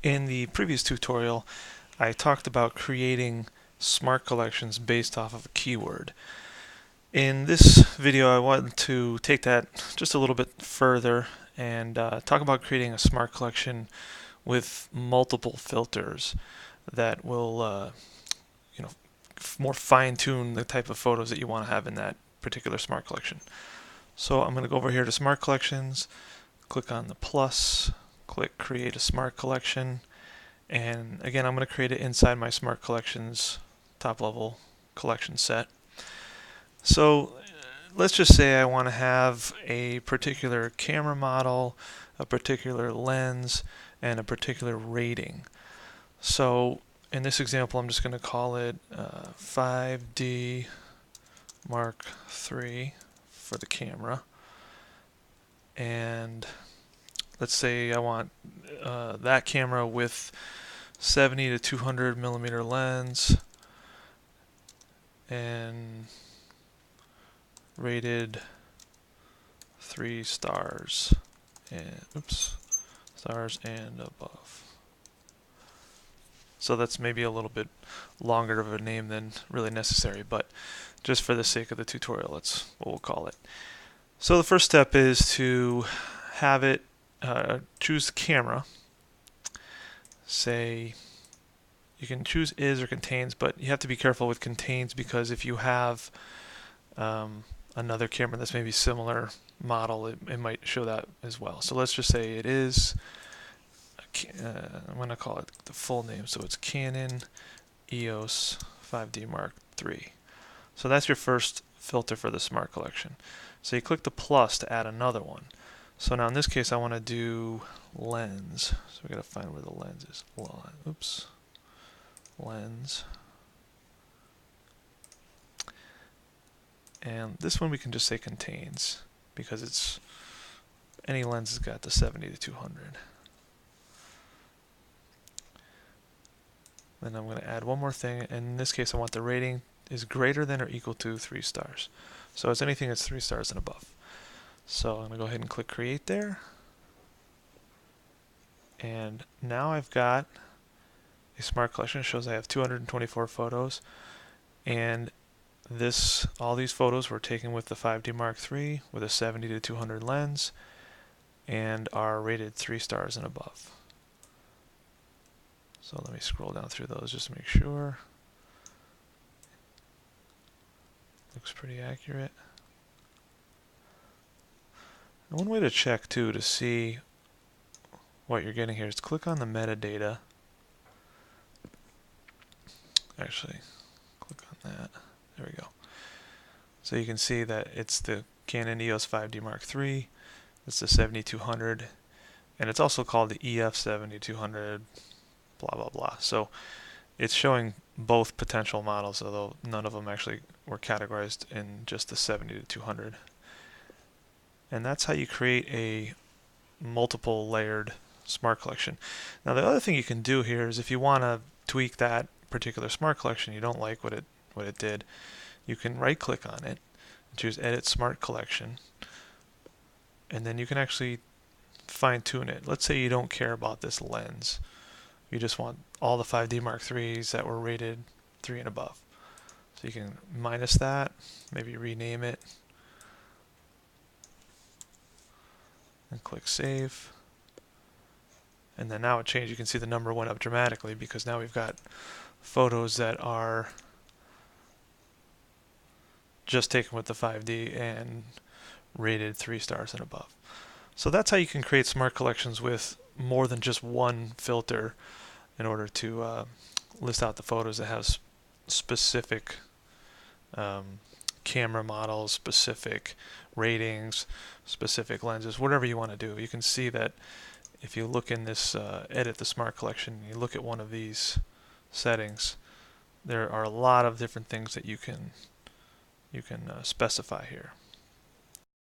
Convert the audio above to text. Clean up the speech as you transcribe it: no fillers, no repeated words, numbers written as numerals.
In the previous tutorial, I talked about creating smart collections based off of a keyword. In this video, I want to take that just a little bit further and talk about creating a smart collection with multiple filters that will, more fine-tune the type of photos that you want to have in that particular smart collection. So I'm going to go over here to Smart Collections, click on the plus, click Create a Smart Collection. And again, I'm going to create it inside my Smart Collections top level collection set. So let's just say I want to have a particular camera model, a particular lens, and a particular rating. So in this example, I'm just going to call it 5D Mark III for the camera. And let's say I want that camera with 70 to 200 millimeter lens and rated 3 stars and stars and above. So that's maybe a little bit longer of a name than really necessary, but just for the sake of the tutorial, that's what we'll call it. So the first step is to have it choose the camera. Say you can choose is or contains, but you have to be careful with contains because if you have another camera that's maybe similar model, it might show that as well. So let's just say it is, I'm going to call it the full name, so it's Canon EOS 5D Mark III. So that's your first filter for the Smart Collection. So you click the plus to add another one. So now in this case I want to do lens. So we got to find where the lens is. Lens. And this one we can just say contains because it's any lens has got the 70 to 200. Then I'm going to add one more thing. In this case I want the rating is greater than or equal to 3 stars. So it's anything that's 3 stars and above. So I'm going to go ahead and click create there. And now I've got a smart collection. It shows I have 224 photos. And all these photos were taken with the 5D Mark III with a 70 to 200 lens and are rated 3 stars and above. So let me scroll down through those just to make sure. Looks pretty accurate. And one way to check too to see what you're getting here is click on the metadata. Actually, click on that. There we go. So you can see that it's the Canon EOS 5D Mark III. It's the 7200, and it's also called the EF 7200. Blah blah blah. So it's showing both potential models, although none of them actually were categorized in just the 70 to 200. And that's how you create a multiple layered smart collection. Now the other thing you can do here is if you want to tweak that particular smart collection, you don't like what it did, you can right click on it, choose edit smart collection, and then you can actually fine tune it. Let's say you don't care about this lens. You just want all the 5D Mark IIIs that were rated 3 and above. So you can minus that, maybe rename it, and click save. And then now it changed. You can see the number went up dramatically because now we've got photos that are just taken with the 5D and rated 3 stars and above. So that's how you can create smart collections with more than just one filter in order to list out the photos that have specific camera models, specific ratings, specific lenses, whatever you want to do. You can see that if you look in this edit the smart collection, you look at one of these settings, there are a lot of different things that you can specify here.